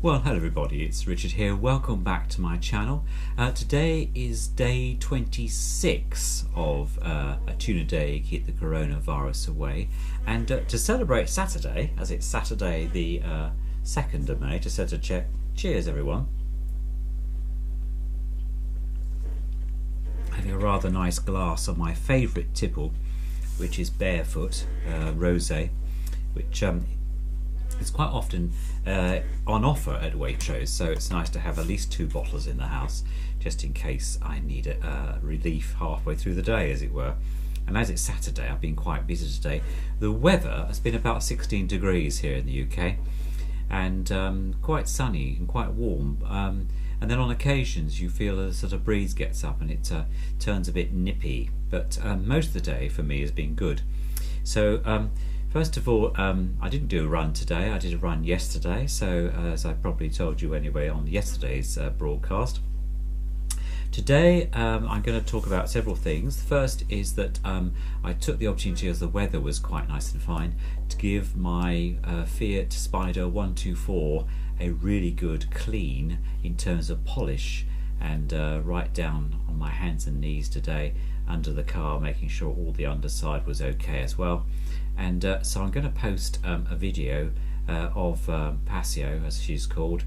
Well, hello everybody, it's Richard here. Welcome back to my channel. Today is day 26 of a tuna day, keep the coronavirus away. And to celebrate Saturday, as it's Saturday the 2nd of May, just had a check. Cheers everyone. Having a rather nice glass of my favourite tipple, which is Barefoot Rosé, which it's quite often on offer at Waitrose, so it's nice to have at least 2 bottles in the house just in case I need a relief halfway through the day, as it were. And as it's Saturday, I've been quite busy today. The weather has been about 16 degrees here in the UK and quite sunny and quite warm, and then on occasions you feel a sort of breeze gets up and it turns a bit nippy, but most of the day for me has been good. So first of all, I didn't do a run today. I did a run yesterday, so as I probably told you anyway on yesterday's broadcast. Today I'm going to talk about several things. The first is that I took the opportunity, as the weather was quite nice and fine, to give my Fiat Spider 124 a really good clean in terms of polish, and right down on my hands and knees today under the car, making sure all the underside was okay as well. And so I'm going to post a video of Passio, as she's called,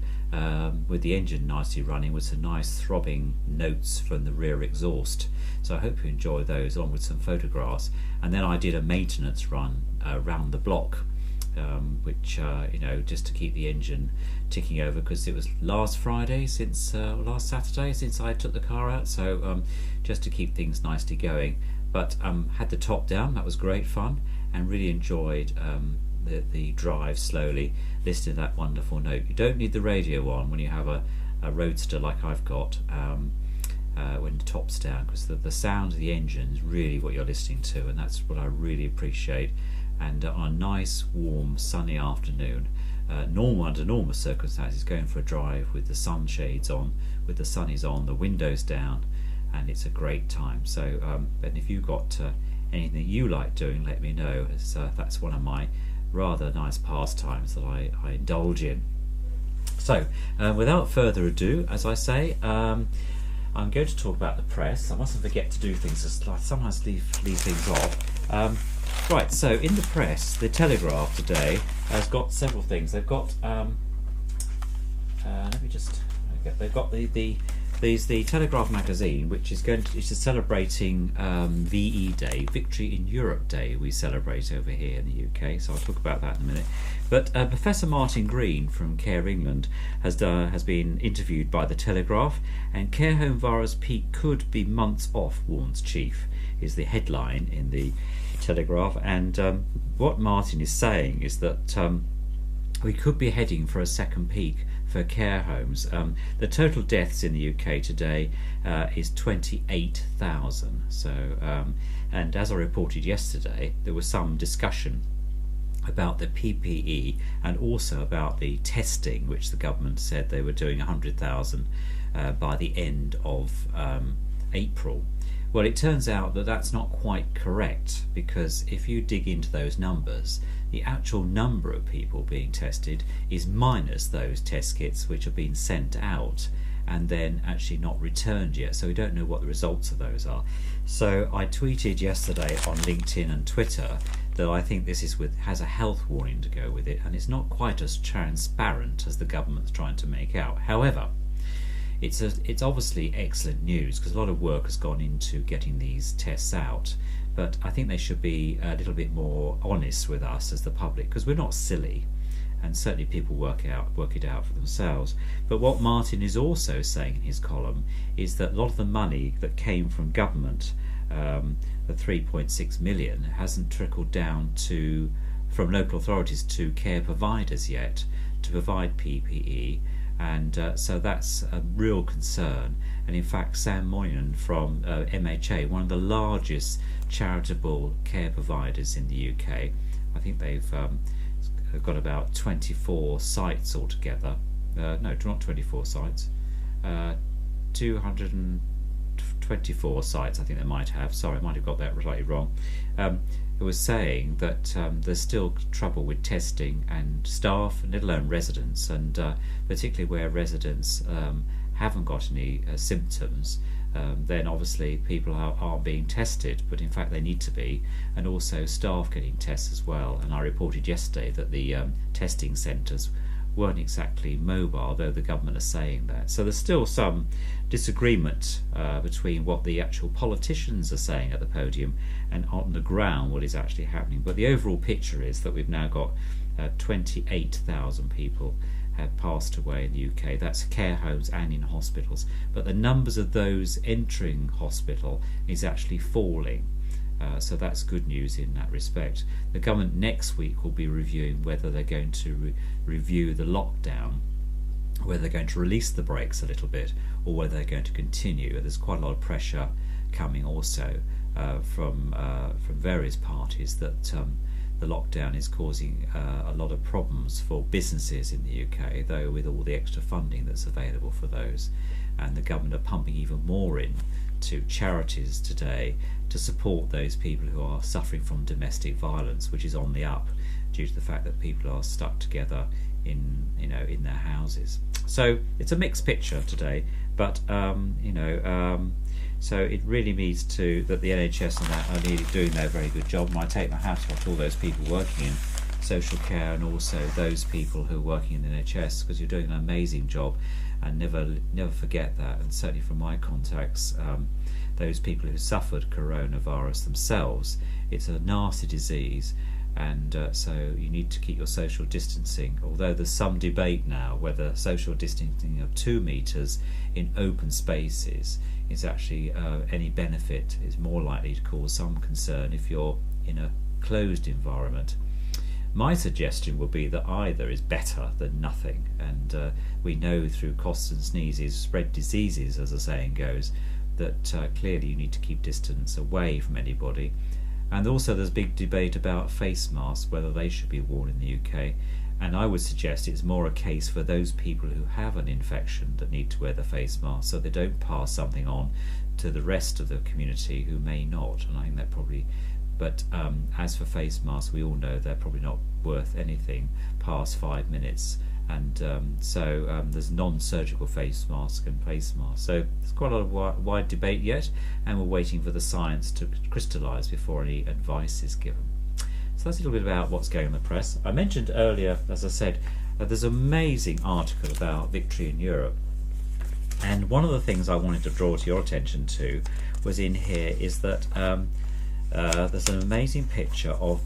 with the engine nicely running, with some nice throbbing notes from the rear exhaust. So I hope you enjoy those, along with some photographs. And then I did a maintenance run around the block, which you know, just to keep the engine ticking over, because it was last Friday since last Saturday since I took the car out, so just to keep things nicely going. But had the top down, that was great fun, and really enjoyed the drive slowly, listening to that wonderful note. You don't need the radio on when you have a roadster like I've got, when the top's down, because the sound of the engine is really what you're listening to, and that's what I really appreciate. And on a nice warm sunny afternoon, under normal circumstances, going for a drive with the sunshades on, with the sunnies on, the windows down, and it's a great time. So but if you've got anything you like doing, let me know, as that's one of my rather nice pastimes that I indulge in. So without further ado, as I say, I'm going to talk about the press. I mustn't forget to do things, as I sometimes leave things off. Right, so in the press, the Telegraph today has got several things. They've got they've got the Telegraph magazine, which is celebrating VE Day, Victory in Europe Day. We celebrate over here in the UK, so I'll talk about that in a minute. But Professor Martin Green from Care England has been interviewed by the Telegraph, and care home virus peak could be months off, warns Chief, is the headline in the Telegraph. And what Martin is saying is that we could be heading for a second peak for care homes. The total deaths in the UK today is 28,000. So, and as I reported yesterday, there was some discussion about the PPE and also about the testing, which the government said they were doing 100,000 by the end of April. Well, it turns out that that's not quite correct, because if you dig into those numbers, the actual number of people being tested is minus those test kits which have been sent out and then actually not returned yet, so we don't know what the results of those are. So I tweeted yesterday on LinkedIn and Twitter that I think this has a health warning to go with it, and it's not quite as transparent as the government's trying to make out. However, it's obviously excellent news, because a lot of work has gone into getting these tests out, but I think they should be a little bit more honest with us as the public, because we're not silly, and certainly people work it out for themselves. But what Martin is also saying in his column is that a lot of the money that came from government, the 3.6 million, hasn't trickled down from local authorities to care providers yet to provide PPE. And so that's a real concern. And in fact, Sam Moynihan from MHA, one of the largest charitable care providers in the UK, I think they've got about 24 sites altogether. No, not 24 sites, 224 sites I think they might have. Sorry, I might have got that slightly wrong. who was saying that there's still trouble with testing and staff, let alone residents, and particularly where residents haven't got any symptoms, then obviously people are being tested, but in fact they need to be, and also staff getting tests as well. And I reported yesterday that the testing centres weren't exactly mobile, though the government are saying that. So there's still some disagreement between what the actual politicians are saying at the podium and on the ground what is actually happening. But the overall picture is that we've now got 28,000 people have passed away in the UK. That's care homes and in hospitals. But the numbers of those entering hospital is actually falling. So that's good news in that respect. The government next week will be reviewing whether they're going to review the lockdown, whether they're going to release the brakes a little bit, or whether they're going to continue. There's quite a lot of pressure coming also from various parties that the lockdown is causing a lot of problems for businesses in the UK, though with all the extra funding that's available for those. And the government are pumping even more in to charities today to support those people who are suffering from domestic violence, which is on the up due to the fact that people are stuck together in their houses. So it's a mixed picture today, but so it really means that the NHS and that are really doing their very good job. And I take my hat off to all those people working in social care and also those people who are working in the NHS, because you're doing an amazing job, and never forget that. And certainly from my contacts, those people who suffered coronavirus themselves, it's a nasty disease, and so you need to keep your social distancing, although there's some debate now whether social distancing of 2 metres in open spaces is actually any benefit. Is more likely to cause some concern if you're in a closed environment. My suggestion would be that either is better than nothing, and we know through coughs and sneezes spread diseases, as the saying goes, that clearly you need to keep distance away from anybody. And also there's big debate about face masks, whether they should be worn in the UK, and I would suggest it's more a case for those people who have an infection that need to wear the face mask, so they don't pass something on to the rest of the community who may not. And I think that probably, but as for face masks, we all know they're probably not worth anything past 5 minutes, and so there's non-surgical face mask and face masks. So there's quite a lot of wide debate yet, and we're waiting for the science to crystallise before any advice is given. So that's a little bit about what's going on in the press. I mentioned earlier, as I said, there's an amazing article about victory in Europe, and one of the things I wanted to draw to your attention to was in here is that there's an amazing picture of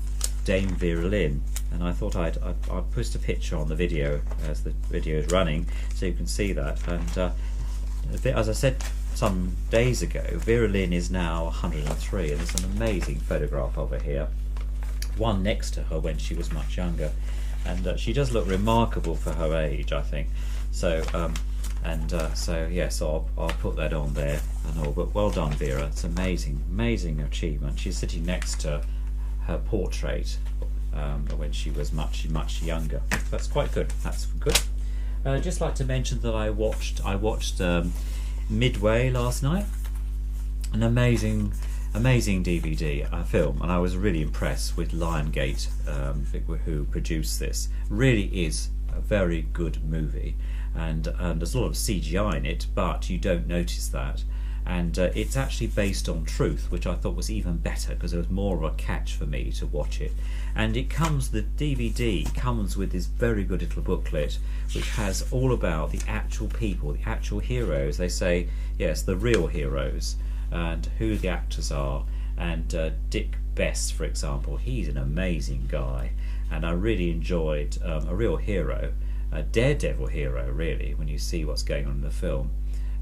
Dame Vera Lynn, and I thought I'd post a picture on the video as the video is running so you can see that. And as I said some days ago, Vera Lynn is now 103, and there's an amazing photograph of her here, one next to her when she was much younger, and she does look remarkable for her age, I think. So so I'll put that on there and all. But well done, Vera. It's amazing achievement. She's sitting next to her portrait when she was much younger. That's quite good. That's good. I'd just like to mention that I watched Midway last night. An amazing DVD film, and I was really impressed with Lionsgate, who produced this. Really is a very good movie, and there's a lot of CGI in it, but you don't notice that. And it's actually based on truth, which I thought was even better, because there was more of a catch for me to watch it. And the DVD comes with this very good little booklet, which has all about the actual people, the actual heroes. They say, yes, the real heroes, and who the actors are. And Dick Best, for example, he's an amazing guy, and I really enjoyed a real hero, a daredevil hero, really, when you see what's going on in the film.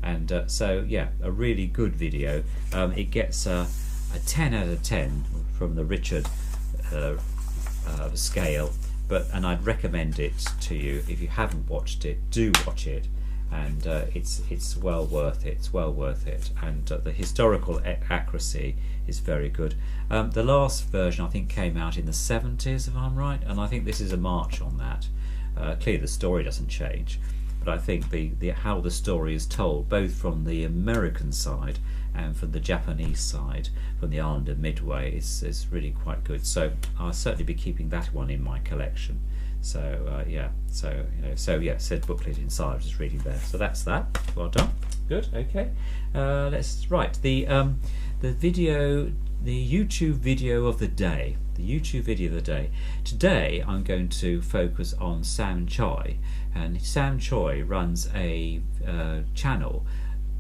And so yeah, a really good video. It gets a 10 out of 10 from the Richard scale, and I'd recommend it to you. If you haven't watched it, do watch it, and it's well worth it. It's well worth it, and the historical accuracy is very good. The last version I think came out in the 70s, if I'm right, and I think this is a march on that. Clearly the story doesn't change, but but I think the how the story is told, both from the American side and from the Japanese side, from the island of Midway, is really quite good. So I'll certainly be keeping that one in my collection. So yeah, so said booklet inside. I was just reading there. So that's that. Well done. Good. Okay. Let's the video, the YouTube video of the day. The YouTube video of the day. Today I'm going to focus on Sam Choi, and Sam Choi runs a channel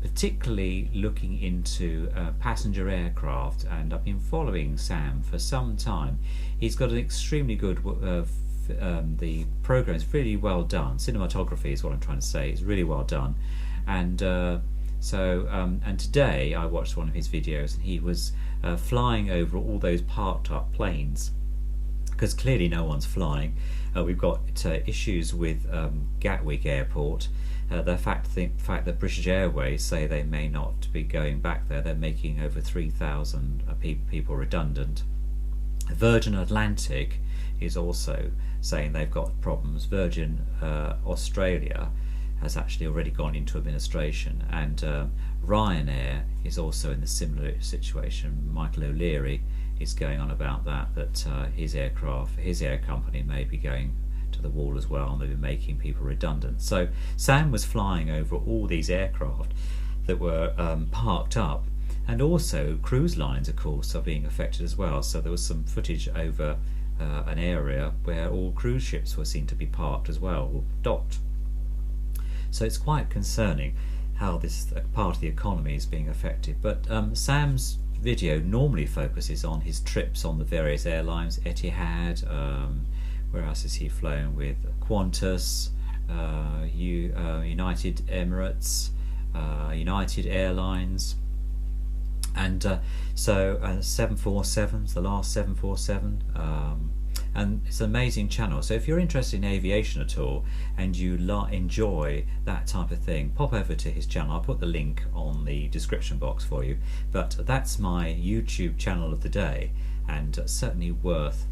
particularly looking into passenger aircraft, and I've been following Sam for some time. He's got an extremely good the program is really well done. Cinematography is what I'm trying to say. It's really well done, and and today I watched one of his videos, and he was flying over all those parked up planes, because clearly no one's flying. We've got issues with Gatwick Airport. The fact that British Airways say they may not be going back there. They're making over 3,000 people redundant. Virgin Atlantic is also saying they've got problems. Virgin Australia has actually already gone into administration, and Ryanair is also in a similar situation. Michael O'Leary is going on about that his air company may be going to the wall as well, and they'll be making people redundant. So Sam was flying over all these aircraft that were parked up, and also cruise lines, of course, are being affected as well. So there was some footage over an area where all cruise ships were seen to be parked as well, or docked. So it's quite concerning how this part of the economy is being affected. But Sam's video normally focuses on his trips on the various airlines. Etihad, where else has he flown with? Qantas, United Emirates, United Airlines, and 747's the last 747. And it's an amazing channel. So if you're interested in aviation at all and you enjoy that type of thing, pop over to his channel. I'll put the link on the description box for you. But that's my YouTube channel of the day, and certainly worth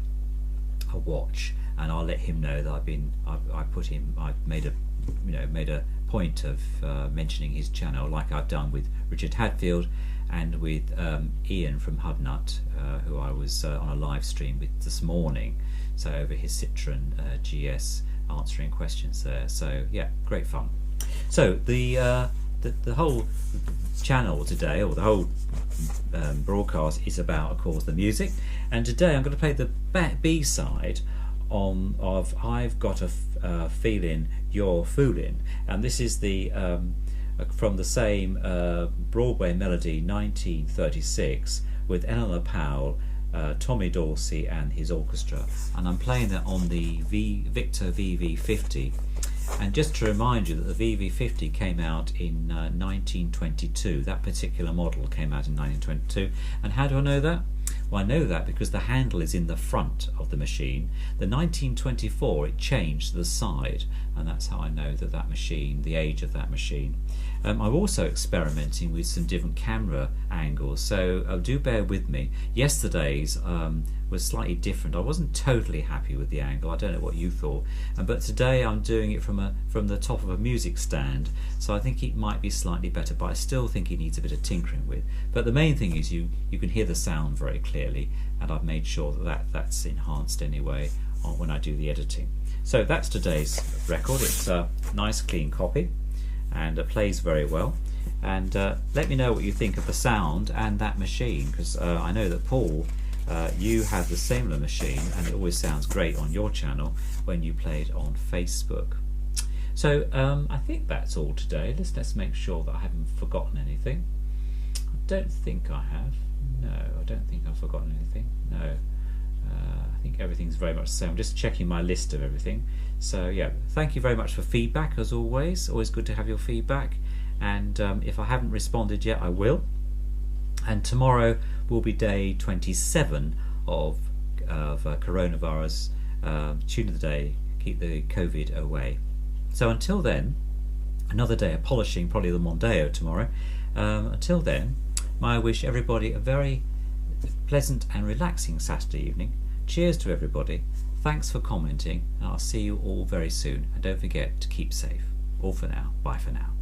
a watch. And I'll let him know that I've made a point of mentioning his channel, like I've done with Richard Hadfield and with Ian from Hubnut, who I was on a live stream with this morning. So over his Citroen GS, answering questions there. So yeah, great fun. So the whole channel today, or the whole broadcast, is about, of course, the music. And today I'm going to play the B side of I've Got a Feeling You're Foolin', and this is the from the same Broadway melody, 1936, with Eleanor Powell, Tommy Dorsey and his orchestra, and I'm playing that on the Victor VV50. And just to remind you that the VV50 came out in 1922. That particular model came out in 1922. And how do I know that? Well, I know that because the handle is in the front of the machine. The 1924, it changed to the side, and that's how I know that machine, the age of that machine. I'm also experimenting with some different camera angles, so do bear with me. Yesterday's was slightly different. I wasn't totally happy with the angle. I don't know what you thought, but today I'm doing it from the top of a music stand, so I think it might be slightly better, but I still think it needs a bit of tinkering with. But the main thing is you can hear the sound very clearly, and I've made sure that's enhanced anyway when I do the editing. So that's today's record. It's a nice clean copy, and it plays very well. And let me know what you think of the sound and that machine, because I know that Paul, you have the similar machine, and it always sounds great on your channel when you play it on Facebook. So I think that's all today. Let's make sure that I haven't forgotten anything. I don't think I have. No, I don't think I've forgotten anything. No, I think everything's very much the same. I'm just checking my list of everything. So yeah, thank you very much for feedback, as always. Always good to have your feedback. And if I haven't responded yet, I will. And tomorrow will be day 27 of coronavirus. Tune of the day, keep the COVID away. So until then, another day of polishing, probably the Mondeo tomorrow. Until then, I wish everybody a very pleasant and relaxing Saturday evening. Cheers to everybody. Thanks for commenting, and I'll see you all very soon. And don't forget to keep safe. All for now. Bye for now.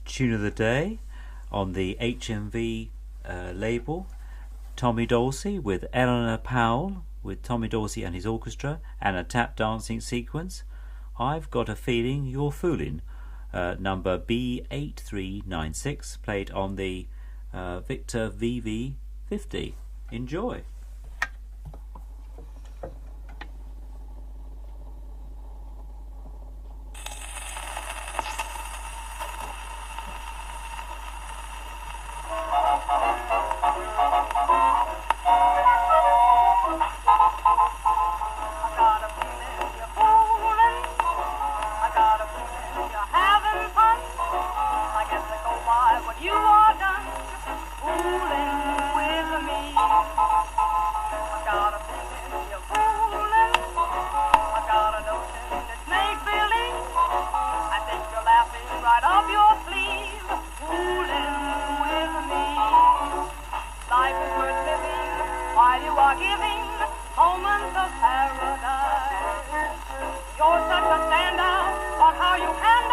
Tune of the day on the HMV label, Tommy Dorsey with Eleanor Powell, with Tommy Dorsey and his orchestra, and a tap dancing sequence. I've Got a Feeling You're Fooling, number B8396, played on the Victor VV50. Enjoy. You're such a standout, but how you can